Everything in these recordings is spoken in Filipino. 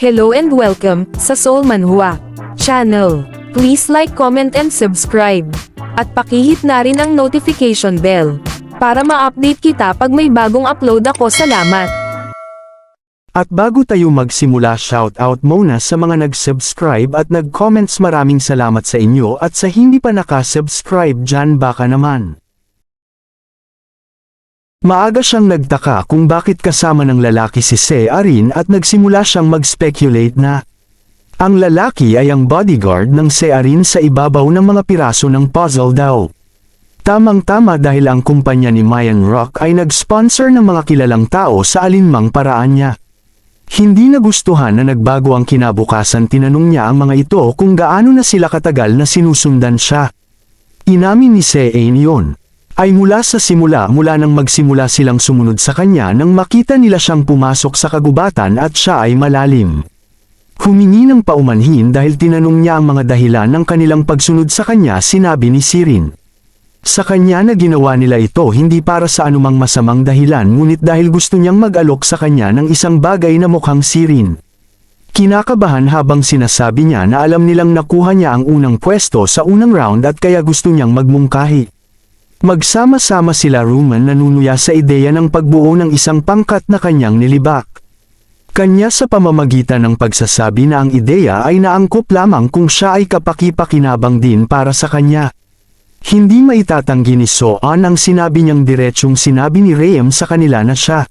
Hello and welcome sa Soul Manhua channel. Please like, comment and subscribe. At pakihit na rin ang notification bell para ma-update kita pag may bagong upload ako. Salamat! At bago tayo magsimula, shoutout muna sa mga nag-subscribe at nag-comments. Maraming salamat sa inyo, at sa hindi pa naka-subscribe dyan baka naman. Maaga siyang nagtaka kung bakit kasama ng lalaki si Searin at nagsimula siyang mag-speculate na ang lalaki ay ang bodyguard ng Searin sa ibabaw ng mga piraso ng puzzle daw. Tamang-tama dahil ang kumpanya ni Mayan Rock ay nag-sponsor ng mga kilalang tao sa alinmang paraan niya. Hindi nagustuhan na nagbago ang kinabukasan. Tinanong niya ang mga ito kung gaano na sila katagal na sinusundan siya. Inamin ni Searin yun ay mula sa simula nang magsimula silang sumunod sa kanya nang makita nila siyang pumasok sa kagubatan at siya ay malalim. Humingi ng paumanhin dahil tinanong niya ang mga dahilan ng kanilang pagsunod sa kanya. Sinabi ni Sirin sa kanya na ginawa nila ito hindi para sa anumang masamang dahilan, ngunit dahil gusto niyang mag-alok sa kanya ng isang bagay na mukhang Sirin. Kinakabahan habang sinasabi niya na alam nilang nakuha niya ang unang pwesto sa unang round at kaya gusto niyang magmungkahi. Magsama-sama sila Roman nanunuya sa ideya ng pagbuo ng isang pangkat na kanyang nilibak. Kanya sa pamamagitan ng pagsasabi na ang ideya ay naangkop lamang kung siya ay kapaki-pakinabang din para sa kanya. Hindi maitatanggi ni Soan ang sinabi niyang diretsyong sinabi ni Rayem sa kanila na siya.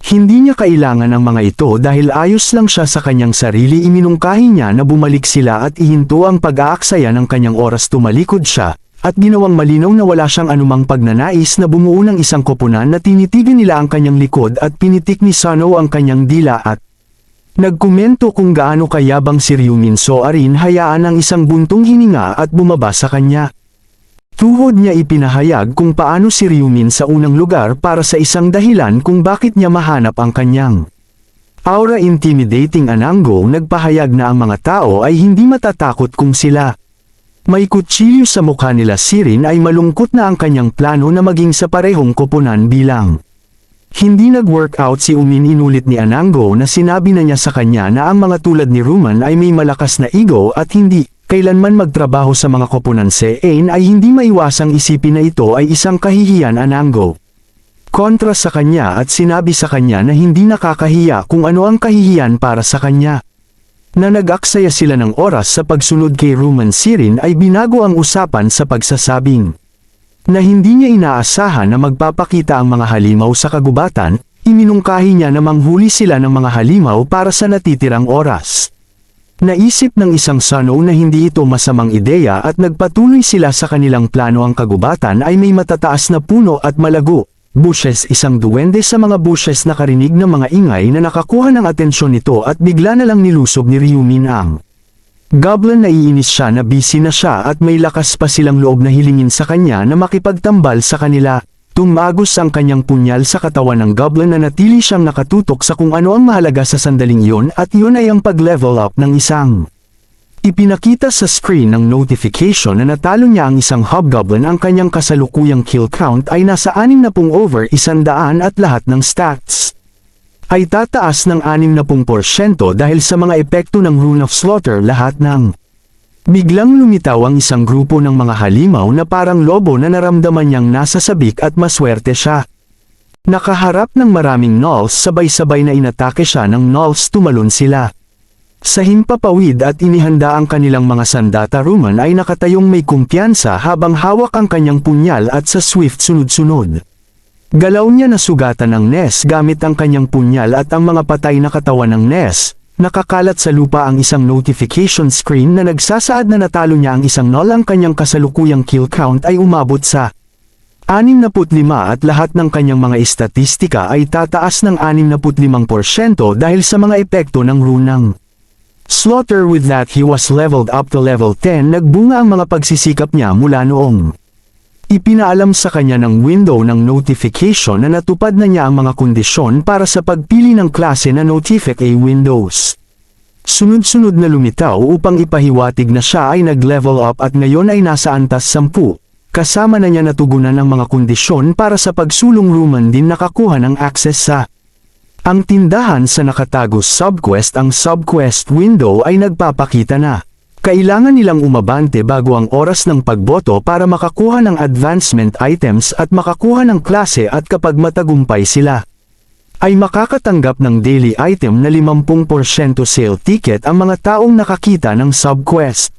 Hindi niya kailangan ang mga ito dahil ayos lang siya sa kanyang sarili. Iminungkahi niya na bumalik sila at ihinto ang pag-aaksaya ng kanyang oras. Tumalikod siya at ginawang malinaw na wala siyang anumang pagnanais na bumuo ng isang koponan na tinitigan nila ang kanyang likod, at pinitik ni Sano ang kanyang dila at nagkomento kung gaano kayabang si Ryumin Soarin. Hayaan ang isang buntong hininga at bumaba sa kanya. Tuhod niya ipinahayag kung paano si Ryumin sa unang lugar para sa isang dahilan kung bakit niya mahanap ang kanyang aura. Intimidating Anango nagpahayag na ang mga tao ay hindi matatakot kung sila may kutsilyo sa mukha nila. Sirin ay malungkot na ang kanyang plano na maging sa parehong koponan bilang hindi nag-workout si Umin. Inulit ni Anango na sinabi na niya sa kanya na ang mga tulad ni Roman ay may malakas na ego at hindi kailanman magtrabaho sa mga koponan. Seain ay hindi maiwasang isipin na ito ay isang kahihiyan. Anango kontra sa kanya at sinabi sa kanya na hindi nakakahiya kung ano ang kahihiyan para sa kanya. Na nag-aksaya sila ng oras sa pagsunod kay Roman. Sirin ay binago ang usapan sa pagsasabing na hindi niya inaasahan na magpapakita ang mga halimaw sa kagubatan. Iminungkahi niya na manghuli sila ng mga halimaw para sa natitirang oras. Naisip ng isang Sano na hindi ito masamang ideya at nagpatuloy sila sa kanilang plano. Ang kagubatan ay may matataas na puno at malago bushes. Isang duwende sa mga bushes nakarinig ng mga ingay na nakakuha ng atensyon nito at bigla na lang nilusob ni Ryumin ang goblin. Naiinis siya na busy na siya at may lakas pa silang loob na hilingin sa kanya na makipagtambal sa kanila. Tumagos ang kanyang punyal sa katawan ng goblin na natili siyang nakatutok sa kung ano ang mahalaga sa sandaling iyon, at iyon ay ang pag-level up ng isang ipinakita sa screen ng notification na natalo niya ang isang hobgoblin. Ang kanyang kasalukuyang kill count ay nasa 60 over 100 at lahat ng stats ay tataas ng 60% dahil sa mga epekto ng Rune of Slaughter. Lahat ng biglang lumitaw ang isang grupo ng mga halimaw na parang lobo na naramdaman niyang nasa sabik at maswerte siya. Nakaharap ng maraming gnolls, sabay-sabay na inatake siya ng gnolls. Tumalon sila sa himpapawid at inihanda ang kanilang mga sandata. Roman ay nakatayong may kumpiyansa habang hawak ang kanyang punyal at sa swift sunod-sunod galaw niya nasugatan ang Ness gamit ang kanyang punyal at ang mga patay na katawan ng Ness. Nakakalat sa lupa ang isang notification screen na nagsasaad na natalo niya ang isang gnoll. Ang kanyang kasalukuyang kill count ay umabot sa 65 at lahat ng kanyang mga estatistika ay tataas ng 65% dahil sa mga epekto ng rune ng Slaughter. With that, he was leveled up to level 10. Nagbunga ang mga pagsisikap niya mula noong ipinaalam sa kanya ng window ng notification na natupad na niya ang mga kondisyon para sa pagpili ng klase na Notific A Windows. Sunod-sunod na lumitaw upang ipahiwatig na siya ay nag-level up at ngayon ay nasa antas 10. Kasama na niya natugunan ang mga kondisyon para sa pagsulong. Roman din nakakuha ng access sa Ang tindahan sa nakatagos subquest, ang subquest window ay nagpapakita na kailangan nilang umabante bago ang oras ng pagboto para makakuha ng advancement items at makakuha ng klase, at kapag matagumpay sila, ay makakatanggap ng daily item na 50% sale ticket ang mga taong nakakita ng subquest.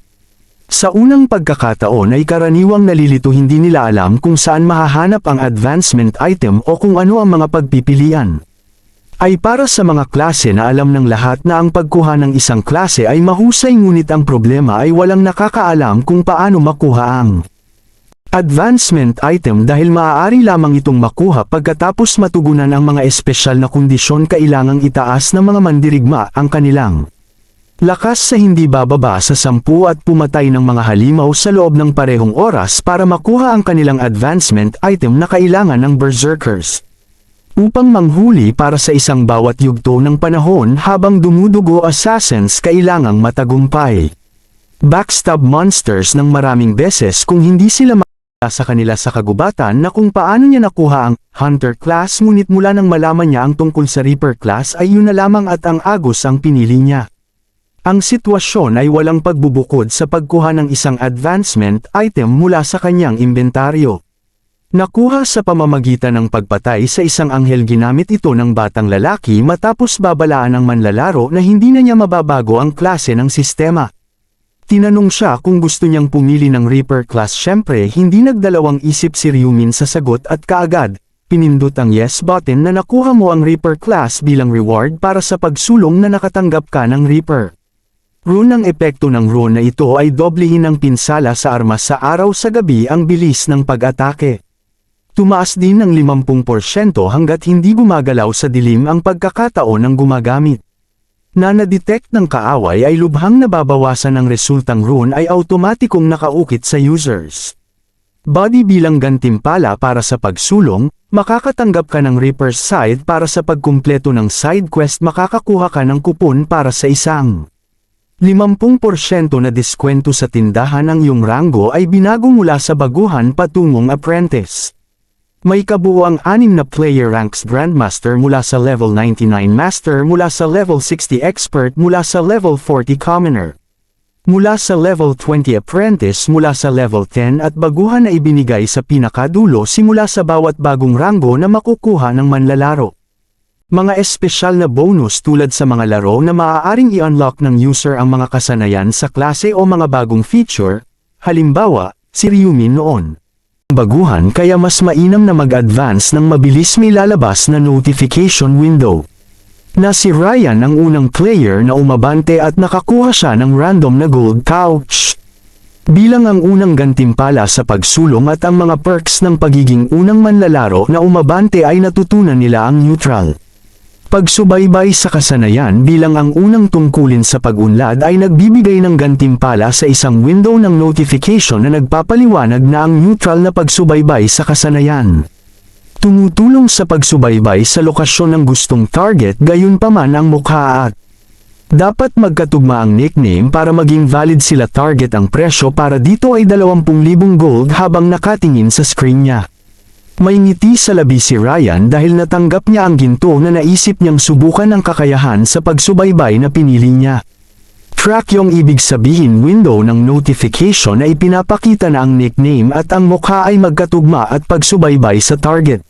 Sa unang pagkakataon ay karaniwang nalilito, hindi nila alam kung saan mahahanap ang advancement item o kung ano ang mga pagpipilian. Ay para sa mga klase na alam ng lahat na ang pagkuha ng isang klase ay mahusay, ngunit ang problema ay walang nakakaalam kung paano makuha ang advancement item dahil maaari lamang itong makuha pagkatapos matugunan ang mga espesyal na kondisyon. Kailangang itaas ng mga mandirigma ang kanilang lakas sa hindi bababa sa 10 at pumatay ng mga halimaw sa loob ng parehong oras para makuha ang kanilang advancement item na kailangan ng berserkers upang manghuli para sa isang bawat yugto ng panahon habang dumudugo. Assassins kailangang matagumpay backstab monsters ng maraming beses kung hindi sila sa kanila sa kagubatan na kung paano niya nakuha ang Hunter class, ngunit mula nang malaman niya ang tungkol sa Reaper class ay yun na lamang at ang Agus ang pinili niya. Ang sitwasyon ay walang pagbubukod sa pagkuha ng isang advancement item mula sa kanyang inventaryo. Nakuha sa pamamagitan ng pagpatay sa isang anghel. Ginamit ito ng batang lalaki matapos babalaan ng manlalaro na hindi na niya mababago ang klase ng sistema. Tinanong siya kung gusto niyang pumili ng Reaper class. Siyempre hindi nagdalawang isip si Ryumin sa sagot at kaagad pinindot ang yes button na nakuha mo ang Reaper class bilang reward para sa pagsulong na nakatanggap ka ng Reaper rune. Ang epekto ng rune na ito ay doblehin ang pinsala sa armas sa araw, sa gabi ang bilis ng pag-atake. Tumaas din ng 50% hanggat hindi gumagalaw sa dilim ang pagkakataon ng gumagamit. Na na-detect ng kaaway ay lubhang nababawasan ng resultang rune ay automatikong nakaukit sa users body bilang gantimpala para sa pagsulong. Makakatanggap ka ng Reaper's Scythe para sa pagkumpleto ng side quest. Makakakuha ka ng kupon para sa isang 50% na diskwento sa tindahan. Ang iyong ranggo ay binago mula sa baguhan patungong apprentice. May kabuuang 6 na player ranks: Grandmaster mula sa level 99, Master mula sa level 60, Expert mula sa level 40, Commoner mula sa level 20, Apprentice mula sa level 10, at baguhan na ibinigay sa pinakadulo simula sa bawat bagong ranggo na makukuha ng manlalaro. Mga espesyal na bonus tulad sa mga laro na maaaring i-unlock ng user ang mga kasanayan sa klase o mga bagong feature, halimbawa, si Ryumin noon. Baguhan kaya mas mainam na mag-advance ng mabilis. May lalabas na notification window na si Ryan ang unang player na umabante at nakakuha siya ng random na gold pouch bilang ang unang gantimpala sa pagsulong, at ang mga perks ng pagiging unang manlalaro na umabante ay natutunan nila ang neutral pagsubaybay sa kasanayan bilang ang unang tungkulin sa pag-unlad ay nagbibigay ng gantimpala sa isang window ng notification na nagpapaliwanag na ang neutral na pagsubaybay sa kasanayan tumutulong sa pagsubaybay sa lokasyon ng gustong target. Gayunpaman ang mukha at dapat magkatugma ang nickname para maging valid sila. Target ang presyo para dito ay 20,000 gold habang nakatingin sa screen niya. May ngiti sa labi si Ryan dahil natanggap niya ang ginto na naisip niyang subukan ang kakayahan sa pagsubaybay na pinili niya. Track yung ibig sabihin window ng notification na ipinapakita na ang nickname at ang mukha ay magkatugma at pagsubaybay sa target.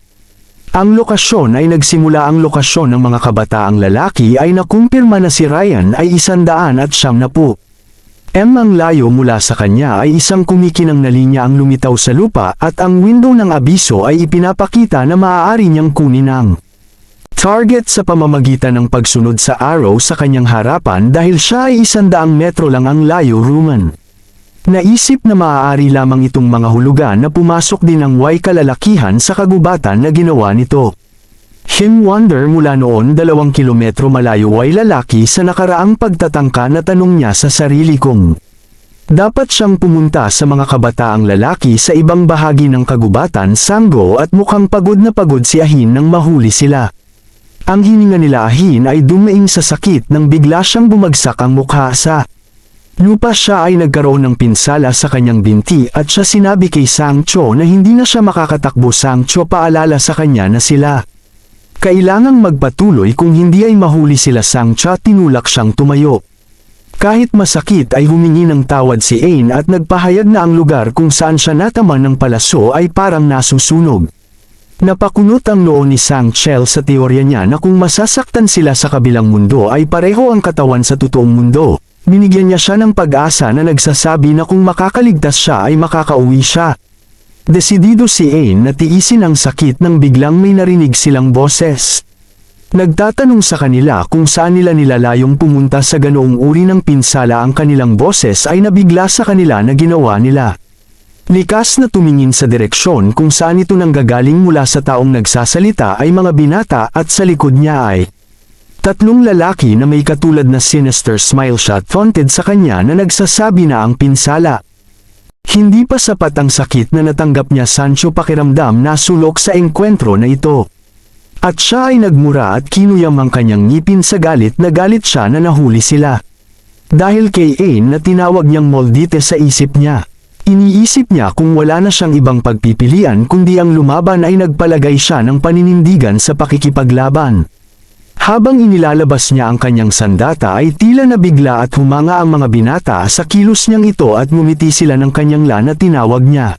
Ang lokasyon ay nagsimula. Ang lokasyon ng mga kabataang lalaki ay nakumpirma na si Ryan ay 190. Ang layo mula sa kanya ay isang kumikinang na linya ang lumitaw sa lupa, at ang window ng abiso ay ipinapakita na maaari niyang kunin ang target sa pamamagitan ng pagsunod sa arrow sa kanyang harapan dahil siya ay 100 metro lang ang layo. Ruman naisip na maaari lamang itong mga hulugan na pumasok din ang Y kalalakihan sa kagubatan na ginawa nito. Wonder mula noon 2 kilometro malayo. Y lalaki sa nakaraang pagtatangka na tanong niya sa sarili kung dapat siyang pumunta sa mga kabataang lalaki sa ibang bahagi ng kagubatan. Sanggo at mukhang pagod na pagod si Ahin nang mahuli sila. Ang hininga nila Ahin ay dumaing sa sakit nang bigla siyang bumagsak ang mukha sa lupa. Siya ay nagkaroon ng pinsala sa kanyang binti at siya sinabi kay Sangcho na hindi na siya makakatakbo. Sangcho paalala sa kanya na sila Kailangang magpatuloy kung hindi ay mahuli sila Sangcha, tinulak siyang tumayo. Kahit masakit ay humingi ng tawad si Ain at nagpahayag na ang lugar kung saan siya nataman ng palaso ay parang nasusunog. Napakunot ang noo ni Sangchel sa teorya niya na kung masasaktan sila sa kabilang mundo ay pareho ang katawan sa totoong mundo. Binigyan niya siya ng pag-asa na nagsasabi na kung makakaligtas siya ay makakauwi siya. Desidido si Ain na tiisin ang sakit nang biglang may narinig silang boses. Nagtatanong sa kanila kung saan nila nilalayong pumunta sa ganoong uri ng pinsala. Ang kanilang boses ay nabigla sa kanila na ginawa nila. Likas na tumingin sa direksyon kung saan ito nanggagaling mula sa taong nagsasalita ay mga binata at sa likod niya ay tatlong lalaki na may katulad na sinister smile shot taunted sa kanya na nagsasabi na ang pinsala. Hindi pa sapat ang sakit na natanggap niya Sancho, pakiramdam na sulok sa engkwentro na ito. At siya ay nagmura at kinuyam ang kanyang ngipin sa galit na galit siya na nahuli sila. Dahil kay Ain na tinawag niyang Moldite sa isip niya. Iniisip niya kung wala na siyang ibang pagpipilian kundi ang lumaban ay nagpalagay siya ng paninindigan sa pakikipaglaban. Habang inilalabas niya ang kanyang sandata ay tila nabigla at humanga ang mga binata sa kilos niyang ito at ngumiti sila ng kanyang na tinawag niya.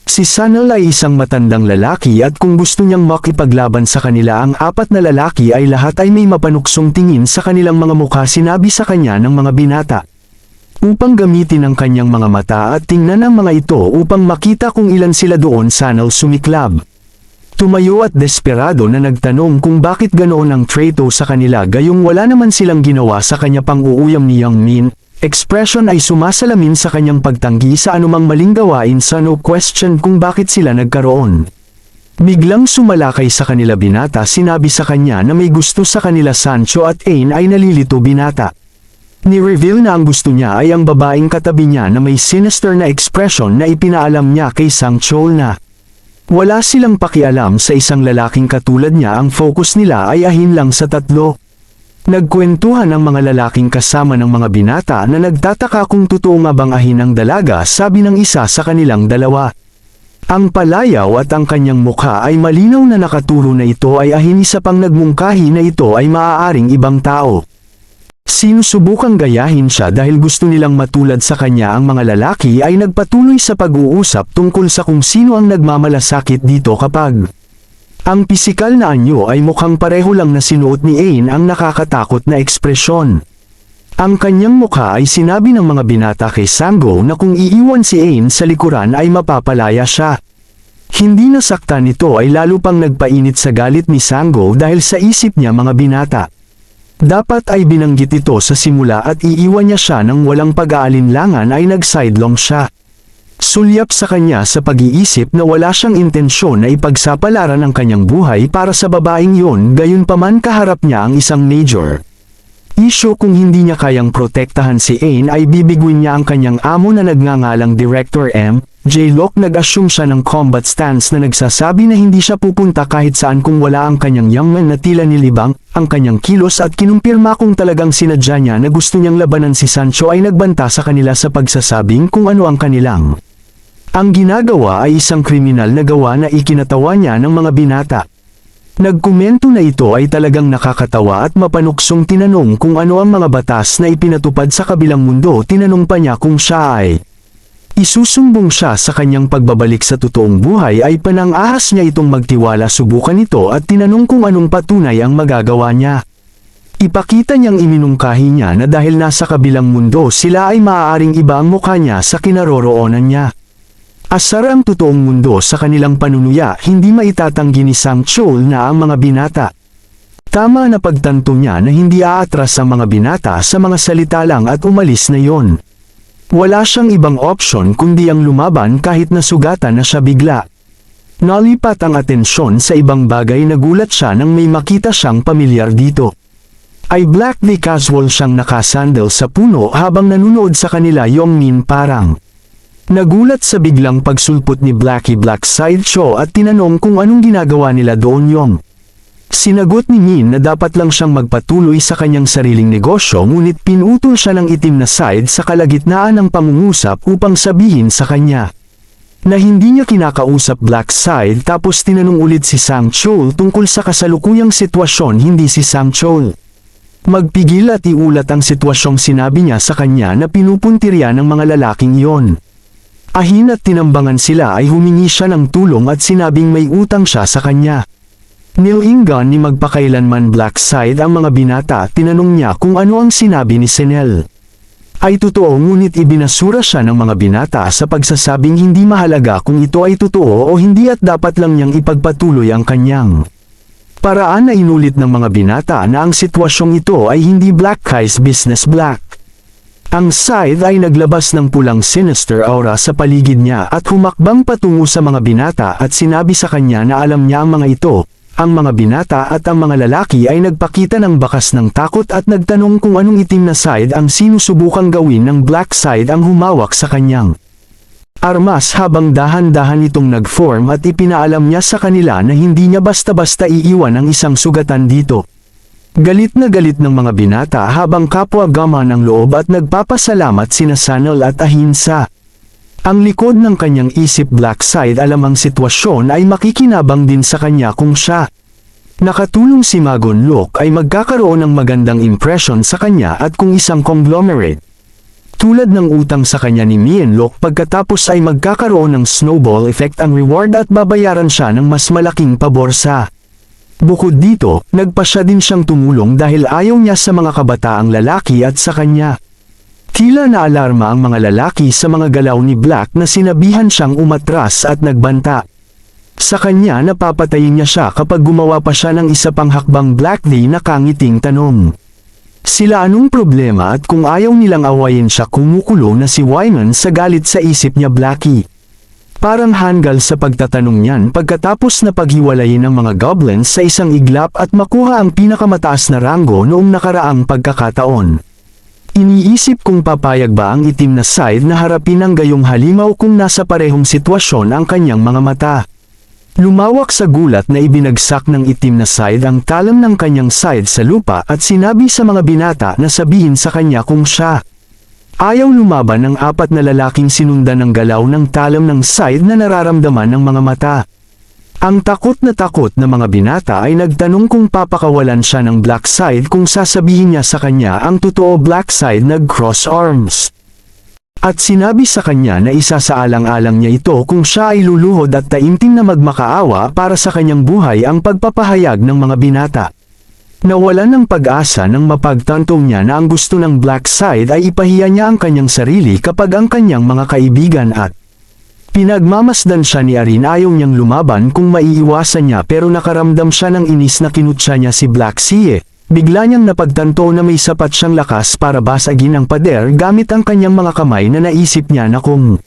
Si Sanel ay isang matandang lalaki at kung gusto niyang makipaglaban sa kanila ang apat na lalaki ay lahat ay may mapanuksong tingin sa kanilang mga mukha. Sinabi sa kanya ng mga binata upang gamitin ang kanyang mga mata at tingnan ang mga ito upang makita kung ilan sila doon. Sanel sumiklab. Tumayo at desperado na nagtanong kung bakit ganoon ang trato sa kanila gayong wala naman silang ginawa sa kanya. Pang-uuyam ni Young Min, expression ay sumasalamin sa kanyang pagtanggi sa anumang maling gawain. Sa no question kung bakit sila nagkaroon. Biglang sumalakay sa kanila binata. Sinabi sa kanya na may gusto sa kanila. Sancho at Ain ay nalilito binata. Ni-reveal na ang gusto niya ay ang babaeng katabi niya na may sinister na expression na ipinaalam niya kay Sangchol na wala silang pakialam sa isang lalaking katulad niya. Ang focus nila ay ahin lang sa tatlo. Nagkwentuhan ang mga lalaking kasama ng mga binata na nagtataka kung totoo nga bang ahin ang dalaga. Sabi ng isa sa kanilang dalawa. Ang palayaw at ang kanyang mukha ay malinaw na nakaturo na ito ay ahin. Isa pang nagmungkahi na ito ay maaaring ibang tao. Sinusubukang gayahin siya dahil gusto nilang matulad sa kanya. Ang mga lalaki ay nagpatuloy sa pag-uusap tungkol sa kung sino ang nagmamalasakit dito kapag ang pisikal na anyo ay mukhang pareho lang na sinuot ni Ain ang nakakatakot na ekspresyon. Ang kanyang mukha ay sinabi ng mga binata kay Sango na kung iiwan si Ain sa likuran ay mapapalaya siya. Hindi nasaktan nito ay lalo pang nagpainit sa galit ni Sango dahil sa isip niya mga binata. Dapat ay binanggit ito sa simula at iiwan niya siya nang walang pag-aalinlangan ay nag-sidelong siya. Sulyap sa kanya sa pag-iisip na wala siyang intensyon na ipagsapalaran ang kanyang buhay para sa babaeng yon. Gayunpaman kaharap niya ang isang major issue. Kung hindi niya kayang protektahan si Ain ay bibigwin niya ang kanyang amo na nagngangalang Director M. J. Locke. Nag-assume siya ng combat stance na nagsasabi na hindi siya pupunta kahit saan kung wala ang kanyang young man na tila nilibang ang kanyang kilos at kinumpirma kung talagang sinadya niya na gusto niyang labanan si Sancho ay nagbanta sa kanila sa pagsasabing kung ano ang kanilang. Ang ginagawa ay isang kriminal na gawa na ikinatawa niya ng mga binata. Nagkomento na ito ay talagang nakakatawa at mapanuksong. Tinanong kung ano ang mga batas na ipinatupad sa kabilang mundo. Tinanong pa niya kung siya ay isusumbong siya sa kanyang pagbabalik sa totoong buhay ay panang-ahas niya itong magtiwala. Subukan ito at tinanong kung anong patunay ang magagawa niya. Ipakita niyang iminungkahi niya na dahil nasa kabilang mundo sila ay maaaring iba ang mukha niya sa kinaroroonan niya. Asar ang totoong mundo sa kanilang panunuya. Hindi maitatanggi ni Sangchol na ang mga binata. Tama na pagtanto niya na hindi aatras ang mga binata sa mga salita lang at umalis na yon. Wala siyang ibang opsyon kundi ang lumaban kahit nasugatan na siya bigla. Nalipat ang atensyon sa ibang bagay. Nagulat siya nang may makita siyang pamilyar dito. Ay blackly casual siyang nakasandal sa puno habang nanunood sa kanila. Young Min parang nagulat sa biglang pagsulpot ni Blackie Black sideshow at tinanong kung anong ginagawa nila doon. Yong sinagot ni Min na dapat lang siyang magpatuloy sa kanyang sariling negosyo ngunit pinutol siya ng itim na side sa kalagitnaan ng pangungusap upang sabihin sa kanya Na hindi niya kinakausap Black Side tapos tinanong ulit si Sang Chol tungkol sa kasalukuyang sitwasyon, hindi si Sang Chol. Magpigil at iulat ang sitwasyong sinabi niya sa kanya na pinupuntirya ng mga lalaking iyon. Ahin at tinambangan sila ay humingi siya ng tulong at sinabing may utang siya sa kanya. Nilingan ni magpakailanman Black Side ang mga binata, tinanong niya kung ano ang sinabi ni Senel. Ay totoo, ngunit ibinasura siya ng mga binata sa pagsasabing hindi mahalaga kung ito ay totoo o hindi at dapat lang niyang ipagpatuloy ang kanyang paraan na inulit ng mga binata na ang sitwasyong ito ay hindi Black Kai's business. Black ang Side ay naglabas ng pulang sinister aura sa paligid niya at humakbang patungo sa mga binata at sinabi sa kanya na alam niya ang mga ito. Ang mga binata at ang mga lalaki ay nagpakita ng bakas ng takot at nagtanong kung anong itim na Side ang sinusubukang gawin ng Black Side ang humawak sa kanyang armas habang dahan-dahan itong nag-form at ipinaalam niya sa kanila na hindi niya basta-basta iiwan ang isang sugatan dito. Galit na galit ng mga binata habang kapwa gama ng loob at nagpapasalamat sina Sanel at Ahinsa. Ang likod ng kanyang isip Black Side alam ang sitwasyon ay makikinabang din sa kanya kung siya nakatulong si Magon Look ay magkakaroon ng magandang impression sa kanya at kung isang conglomerate. Tulad ng utang sa kanya ni Mien Look pagkatapos ay magkakaroon ng snowball effect ang reward at babayaran siya ng mas malaking pabor sa. Bukod dito, nagpasya din siyang tumulong dahil ayaw niya sa mga kabataang lalaki at sa kanya. Tila naalarma ang mga lalaki sa mga galaw ni Black na sinabihan siyang umatras at nagbanta. Sa kanya napapatayin niya siya kapag gumawa pa siya ng isa pang hakbang. Black Lee nakangiting tanong. Sila anong problema at kung ayaw nilang awayin siya, kumukulo na si Wyman sa galit sa isip niya. Blackie parang hanggal sa pagtatanong niyan pagkatapos na paghiwalayin ng mga goblins sa isang iglap at makuha ang pinakamataas na ranggo noong nakaraang pagkakataon. Iniisip kung papayag ba ang itim na Side na harapin ang gayong halimaw kung nasa parehong sitwasyon ang kanyang mga mata. Lumawak sa gulat na ibinagsak ng itim na Side ang talam ng kanyang Side sa lupa at sinabi sa mga binata na sabihin sa kanya kung siya ayaw lumaban ng apat na lalaking sinundan ng galaw ng talam ng Side na nararamdaman ng mga mata. Ang takot na mga binata ay nagtanong kung papakawalan siya ng Black Side kung sasabihin niya sa kanya ang totoo. Black Side nag-cross arms at sinabi sa kanya na isa sa alang-alang niya ito kung siya ay luluhod at taimtim na magmakaawa para sa kanyang buhay ang pagpapahayag ng mga binata. Nawalan ng pag-asa nang mapagtantong niya na ang gusto ng Black Side ay ipahiya niya ang kanyang sarili kapag ang kanyang mga kaibigan at pinagmamasdan siya ni Arin. Ayaw niyang lumaban kung maiiwasan niya pero nakaramdam siya ng inis na kinutsa niya si Black Sea. Bigla niyang napagtanto na may sapat siyang lakas para basagin ang pader gamit ang kanyang mga kamay na naisip niya na kung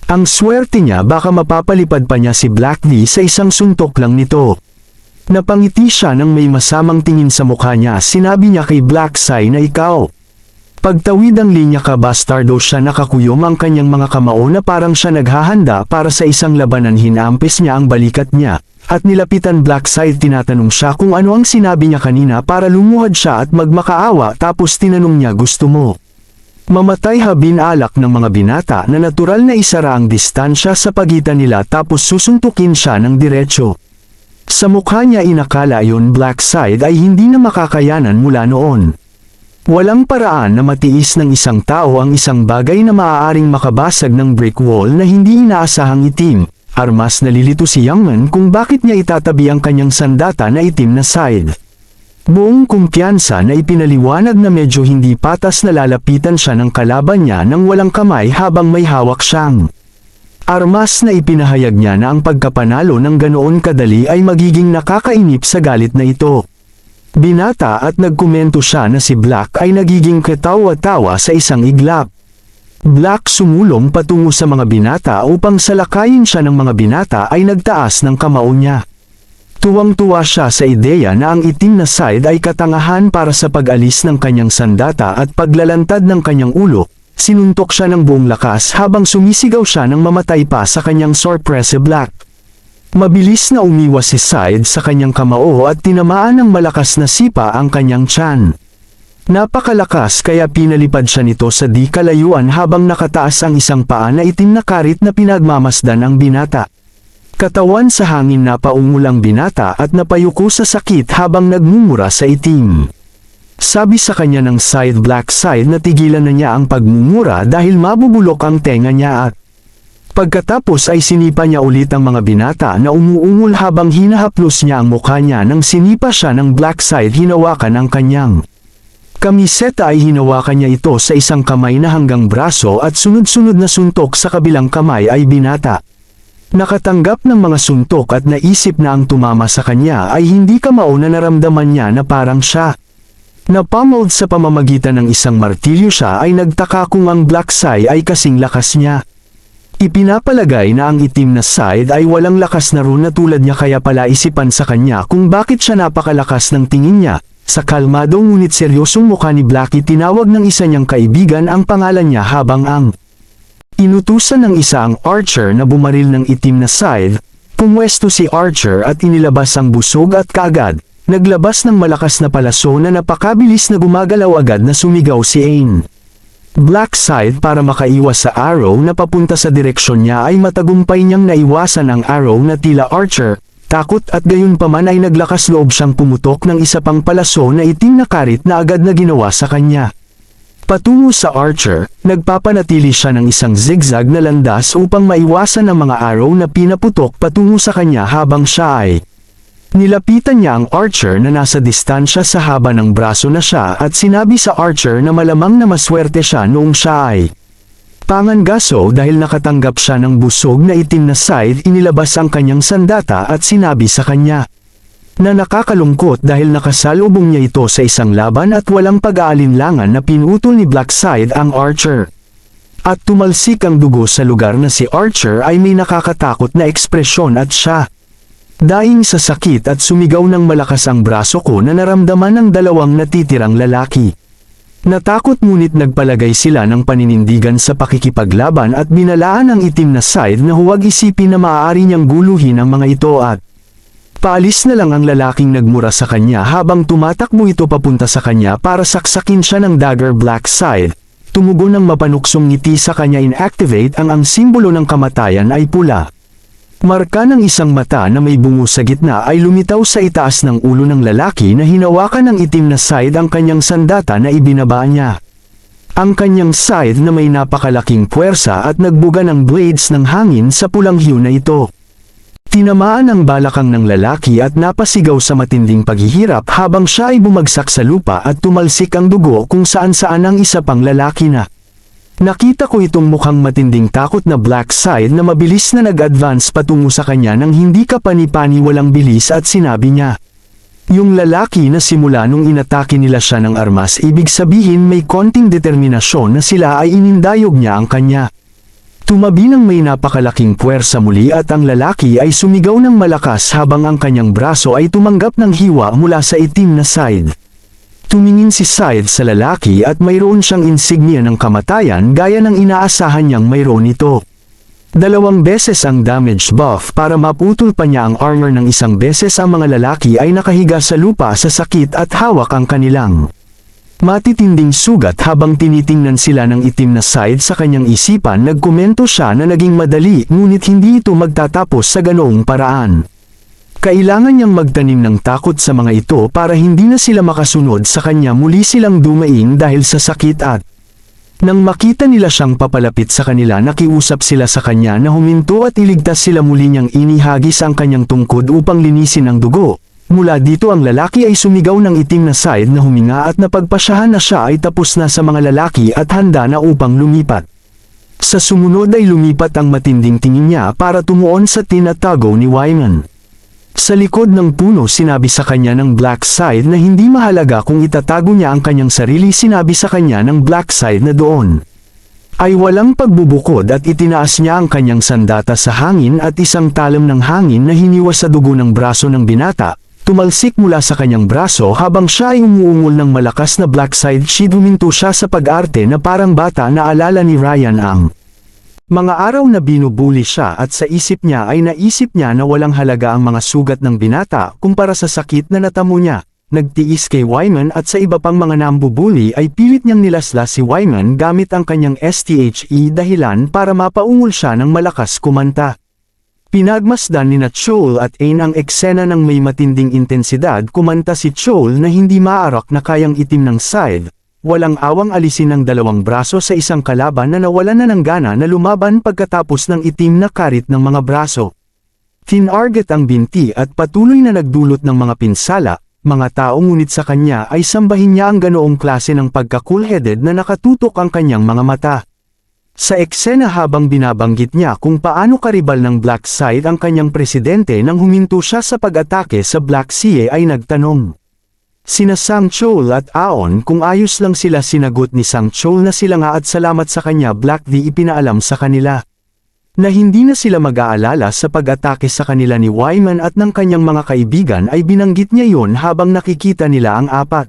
ang swerte niya baka mapapalipad pa niya si Black Lee sa isang suntok lang nito. Napangiti siya nang may masamang tingin sa mukha niya. Sinabi niya kay Black Sai na ikaw. Pagtawid ang linya ka bastardo siya, nakakuyom ang kanyang mga kamao na parang siya naghahanda para sa isang labanan. Hinampis niya ang balikat niya at nilapitan Black Side. Tinatanong siya kung ano ang sinabi niya kanina para lumuhad siya at magmakaawa, tapos tinanong niya, gusto mo mamatay? Binalak ng mga binata na natural na isara ang distansya sa pagitan nila tapos susuntukin siya ng diretsyo. Sa mukha niya inakala yon Black Side ay hindi na makakayanan mula noon. Walang paraan na matiis ng isang tao ang isang bagay na maaaring makabasag ng brick wall na hindi inaasahang itim. Armas nalilito si Youngman kung bakit niya itatabi ang kanyang sandata na itim na Side. Buong kumpiyansa na ipinaliwanag na medyo hindi patas na lalapitan siya ng kalaban niya nang walang kamay habang may hawak siyang armas na ipinahayag niya na ang pagkapanalo ng ganoon kadali ay magiging nakakainip sa galit na ito. Binata at nagkomento siya na si Black ay nagiging katawa-tawa sa isang iglap. Black sumulong patungo sa mga binata upang salakayin siya ng mga binata ay nagtaas ng kamao niya. Tuwang-tuwa siya sa ideya na ang itim na Side ay katangahan para sa pag-alis ng kanyang sandata at paglalantad ng kanyang ulo. Sinuntok siya ng buong lakas habang sumisigaw siya nang mamatay pa sa kanyang sorpresa. Black mabilis na umiwas si Side sa kanyang kamao at tinamaan ng malakas na sipa ang kanyang tiyan. Napakalakas kaya pinalipad siya nito sa di kalayuan habang nakataas ang isang paa na itim na karit na pinagmamasdan ang binata. Katawan sa hangin na paungol ang binata at napayuko sa sakit habang nagmumura sa itim. Sabi sa kanya ng Black Scythe na tigilan na niya ang pagmumura dahil mabubulok ang tenga niya at pagkatapos ay sinipa niya ulit ang mga binata na umuungol habang hinahaplos niya ang mukha niya nang sinipa siya ng Black Scythe hinawakan ang kanyang kamiseta ay hinawakan niya ito sa isang kamay na hanggang braso at sunod-sunod na suntok sa kabilang kamay ay binata. Nakatanggap ng mga suntok at naisip na ang tumama sa kanya ay hindi kamao na naramdaman niya na parang siya. Napamold sa pamamagitan ng isang martilyo siya ay nagtaka kung ang Black Scythe ay kasing lakas niya. Ipinapalagay na ang itim na scythe ay walang lakas na rune na tulad niya kaya pala isipan sa kanya kung bakit siya napakalakas ng tingin niya. Sa kalmado ngunit seryosong mukha ni Blackie tinawag ng isa niyang kaibigan ang pangalan niya habang ang inutusan ng isa ang Archer na bumaril ng itim na scythe. Pumwesto si Archer at inilabas ang busog at kaagad, naglabas ng malakas na palaso na napakabilis na gumagalaw agad na sumigaw si Ain. Black Scythe para makaiwas sa arrow na papunta sa direksyon niya ay matagumpay niyang naiwasan ang arrow na tila Archer. Takot at gayunpaman ay naglakas loob siyang pumutok ng isa pang palaso na itim na karit na agad na ginawa sa kanya. Patungo sa Archer, nagpapanatili siya ng isang zigzag na landas upang maiwasan ang mga arrow na pinaputok patungo sa kanya habang siya ay nilapitan niya ang Archer na nasa distansya sa haba ng braso na siya at sinabi sa Archer na malamang na maswerte siya noong siya ay pangangaso dahil nakatanggap siya ng busog na itim na scythe. Inilabas ang kanyang sandata at sinabi sa kanya na nakakalungkot dahil nakasalubong niya ito sa isang laban at walang pag-aalinlangan na pinutol ni Black Scythe ang Archer. At tumalsik ang dugo sa lugar na si Archer ay may nakakatakot na ekspresyon at siya daing sa sakit at sumigaw ng malakas ang braso ko na naramdaman ng dalawang natitirang lalaki. Natakot ngunit nagpalagay sila ng paninindigan sa pakikipaglaban at binalaan ang itim na scythe na huwag isipin na maaari niyang guluhin ang mga ito at paalis na lang ang lalaking nagmura sa kanya habang tumatakbo ito papunta sa kanya para saksakin siya ng dagger. Black Scythe, tumugon ng mapanuksong ngiti sa kanya. Inactivate ang simbolo ng kamatayan ay pula. Marka ng isang mata na may bungo sa gitna ay lumitaw sa itaas ng ulo ng lalaki na hinawakan ng itim na scythe ang kanyang sandata na ibinaba niya. Ang kanyang scythe na may napakalaking puwersa at nagbuga ng blades ng hangin sa pulang hue na ito. Tinamaan ang balakang ng lalaki at napasigaw sa matinding paghihirap habang siya ay bumagsak sa lupa at tumalsik ang dugo kung saan-saan ang isa pang lalaki na nakita ko itong mukhang matinding takot na Black Scythe na mabilis na nag-advance patungo sa kanya nang hindi kapani-pani walang bilis at sinabi niya. Yung lalaki na simula nung inatake nila siya ng armas ibig sabihin may konting determinasyon na sila ay inindayog niya ang kanya. Tumabi ng may napakalaking puwersa muli at ang lalaki ay sumigaw ng malakas habang ang kanyang braso ay tumanggap ng hiwa mula sa itim na scythe. Tumingin si Scythe sa lalaki at mayroon siyang insignia ng kamatayan gaya ng inaasahan niyang mayroon ito. 2 beses ang damage buff para maputol pa niya ang armor ng isang beses. Ang mga lalaki ay nakahiga sa lupa sa sakit at hawak ang kanilang matitinding sugat habang tinitingnan sila ng itim na scythe. Sa kanyang isipan nagkomento siya na naging madali ngunit hindi ito magtatapos sa ganoong paraan. Kailangan niyang magtanim ng takot sa mga ito para hindi na sila makasunod sa kanya. Muli silang dumaing dahil sa sakit at nang makita nila siyang papalapit sa kanila nakiusap sila sa kanya na huminto at iligtas sila. Muli niyang inihagis ang kanyang tungkod upang linisin ang dugo. Mula dito ang lalaki ay sumigaw ng itim na scythe na huminga at napagpasyahan na siya ay tapos na sa mga lalaki at handa na upang lumipat. Sa sumunod ay lumipat ang matinding tingin niya para tumuon sa tinatago ni Wyman. Sa likod ng puno sinabi sa kanya ng Black Scythe na hindi mahalaga kung itatago niya ang kanyang sarili. Sinabi sa kanya ng Black Scythe na doon ay walang pagbubukod at itinaas niya ang kanyang sandata sa hangin at isang talam ng hangin na hiniwa sa dugo ng braso ng binata tumalsik mula sa kanyang braso habang siya ay umuungol ng malakas na Black Scythe. Huminto siya sa pag-arte na parang bata na alala ni Ryan ang mga araw na binubuli siya at sa isip niya ay naisip niya na walang halaga ang mga sugat ng binata kumpara sa sakit na natamo niya. nagtiis kay Wyman at sa iba pang mga nambubuli ay pilit niyang nilaslas si Wyman gamit ang kanyang STHE dahilan para mapaungol siya ng malakas kumanta. Pinagmasdan nina Chol at Ain ang eksena ng may matinding intensidad. Kumanta si Chol na hindi maarak na kayang itim ng scythe, walang awang alisin ng dalawang braso sa isang kalaban na nawalan na ng gana na lumaban pagkatapos ng itim na karit ng mga braso. Tinarget ang binti at patuloy na nagdulot ng mga pinsala, mga tao ngunit sa kanya ay sambahin niya ang ganoong klase ng pagka-cool-headed na nakatutok ang kanyang mga mata. Sa eksena habang binabanggit niya kung paano karibal ng Black Side ang kanyang presidente nang huminto siya sa pag-atake sa Black Sea ay nagtanong. Sina Sang Chol at Aon kung ayos lang sila. Sinagot ni Sang Chol na sila nga at salamat sa kanya Black di ipinaalam sa kanila na hindi na sila mag-aalala sa pag-atake sa kanila ni Wyman at ng kanyang mga kaibigan ay binanggit niya yon habang nakikita nila ang apat.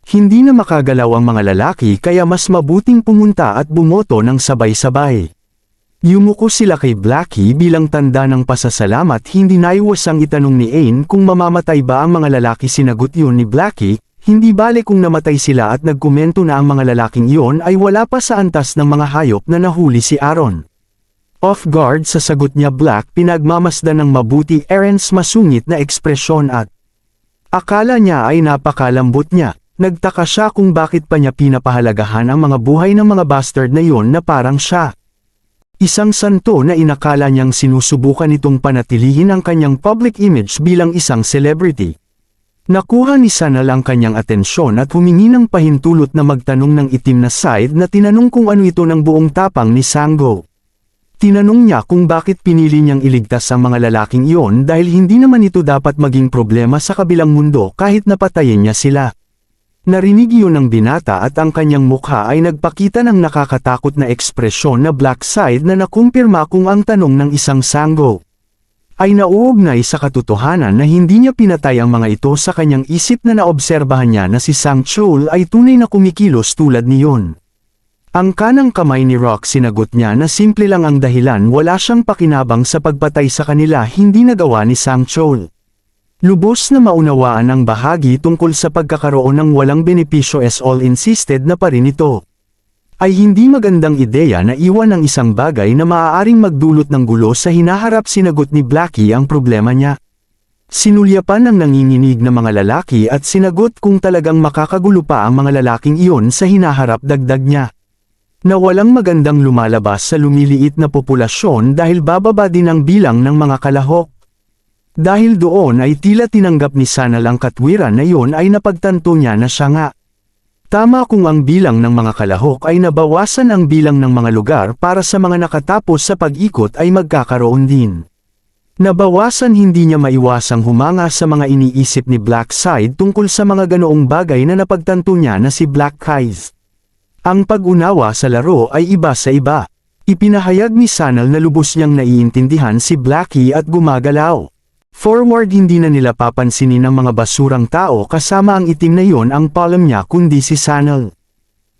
Hindi na makagalaw ang mga lalaki kaya mas mabuting pumunta at bumoto ng sabay-sabay. Yumuko sila kay Blackie bilang tanda ng pasasalamat. Hindi naiwasang itanong ni Ain kung mamamatay ba ang mga lalaki. Sinagot yun ni Blackie, hindi bale kung namatay sila at nagkomento na ang mga lalaking iyon ay wala pa sa antas ng mga hayop na nahuli si Aaron. Off guard sa sagot niya Black, pinagmamasdan ng mabuti Aaron's masungit na ekspresyon at akala niya ay napakalambot niya. Nagtaka siya kung bakit pa niya pinapahalagahan ang mga buhay ng mga bastard na yon na parang siya. Isang santo na inakala niyang sinusubukan itong panatilihin ang kanyang public image bilang isang celebrity. Nakuha ni Sanal ang kanyang atensyon at humingi ng pahintulot na magtanong ng itim na side na tinanong kung ano ito ng buong tapang ni Sango. Tinanong niya kung bakit pinili niyang iligtas ang mga lalaking iyon dahil hindi naman ito dapat maging problema sa kabilang mundo kahit napatayin niya sila. Narinig yun ng binata at ang kanyang mukha ay nagpakita ng nakakatakot na ekspresyon na Black Side na nakumpirma kung ang tanong ng isang Sango ay nauugnay sa katotohanan na hindi niya pinatay ang mga ito. Sa kanyang isip na naobserbahan niya na si Sang Chol ay tunay na kumikilos tulad niyon. Ang kanang kamay ni Rock, sinagot niya na simple lang ang dahilan, wala siyang pakinabang sa pagpatay sa kanila. Hindi nagawa ni Sang Chol lubos na maunawaan ang bahagi tungkol sa pagkakaroon ng walang benepisyo as all insisted na pa rin ito ay hindi magandang ideya na iwan ang isang bagay na maaaring magdulot ng gulo sa hinaharap. Sinagot ni Blackie ang problema niya. Sinulyapan ng nanginginig na mga lalaki at sinagot kung talagang makakagulo pa ang mga lalaking iyon sa hinaharap. Dagdag niya na walang magandang lumalabas sa lumiliit na populasyon dahil bababa din ang bilang ng mga kalahok. Dahil doon ay tila tinanggap ni Sanal ang katwiran na iyon ay napagtanto niya na siya nga tama kung ang bilang ng mga kalahok ay nabawasan, ang bilang ng mga lugar para sa mga nakatapos sa pag-ikot ay magkakaroon din. Nabawasan. Hindi niya maiwasang humanga sa mga iniisip ni Black Side tungkol sa mga ganoong bagay na napagtanto niya na si Black Eyes. Ang pag-unawa sa laro ay iba sa iba. Ipinahayag ni Sanal na lubos niyang naiintindihan si Blackie at gumagalaw. Forward, hindi na nila papansinin ng mga basurang tao kasama ang itim na yon ang palm niya kundi si Sanal.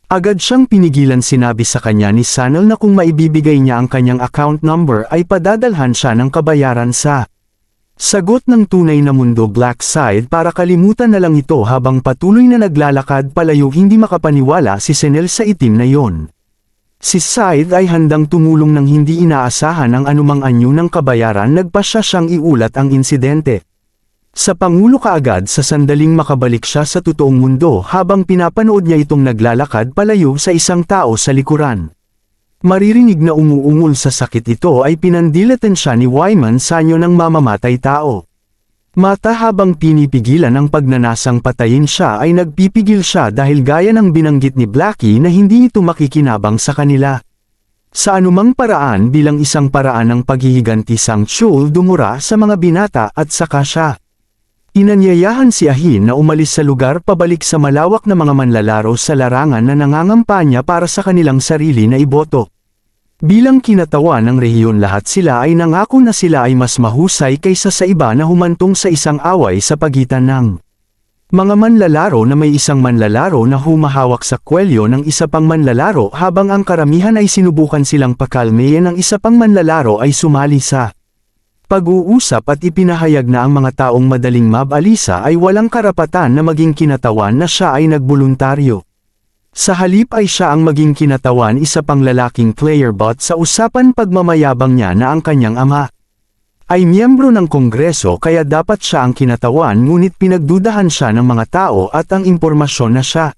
Agad siyang pinigilan. Sinabi sa kanya ni Sanal na kung maibibigay niya ang kanyang account number ay padadalhan siya ng kabayaran sa sagot ng tunay na mundo Black Side para kalimutan na lang ito. Habang patuloy na naglalakad palayo, hindi makapaniwala si Sanal sa itim na yon. Si Side ay handang tumulong ng hindi inaasahan ang anumang anyo ng kabayaran. Nagpasya siyang iulat ang insidente sa Pangulo kaagad sa sandaling makabalik siya sa totoong mundo. Habang pinapanood niya itong naglalakad palayo sa isang tao sa likuran, maririnig na umuungol sa sakit. Ito ay pinandilatan siya ni Wyman Sanyo ng mamamatay tao. Mata habang pinipigilan ang pagnanasang patayin siya ay nagpipigil siya dahil gaya ng binanggit ni Blackie na hindi ito makikinabang sa kanila. Sa anumang paraan bilang isang paraan ng paghihiganti, Sang Chol dumura sa mga binata at saka siya inanyayahan si Ahin na umalis sa lugar pabalik sa malawak na mga manlalaro sa larangan na nangangampanya para sa kanilang sarili na iboto. Bilang kinatawan ng rehiyon, lahat sila ay nangako na sila ay mas mahusay kaysa sa iba na humantong sa isang away sa pagitan ng mga manlalaro na may isang manlalaro na humahawak sa kwelyo ng isa pang manlalaro habang ang karamihan ay sinubukan silang pakalmehin. Ang isa pang manlalaro ay sumali sa Pag-uusap at ipinahayag na ang mga taong madaling mabalisa ay walang karapatan na maging kinatawan na siya ay nagboluntaryo. Sa halip ay siya ang maging kinatawan isa pang lalaking player bot sa usapan pagmamayabang niya na ang kanyang ama ay miyembro ng Kongreso kaya dapat siya ang kinatawan ngunit pinagdudahan siya ng mga tao at ang impormasyon na siya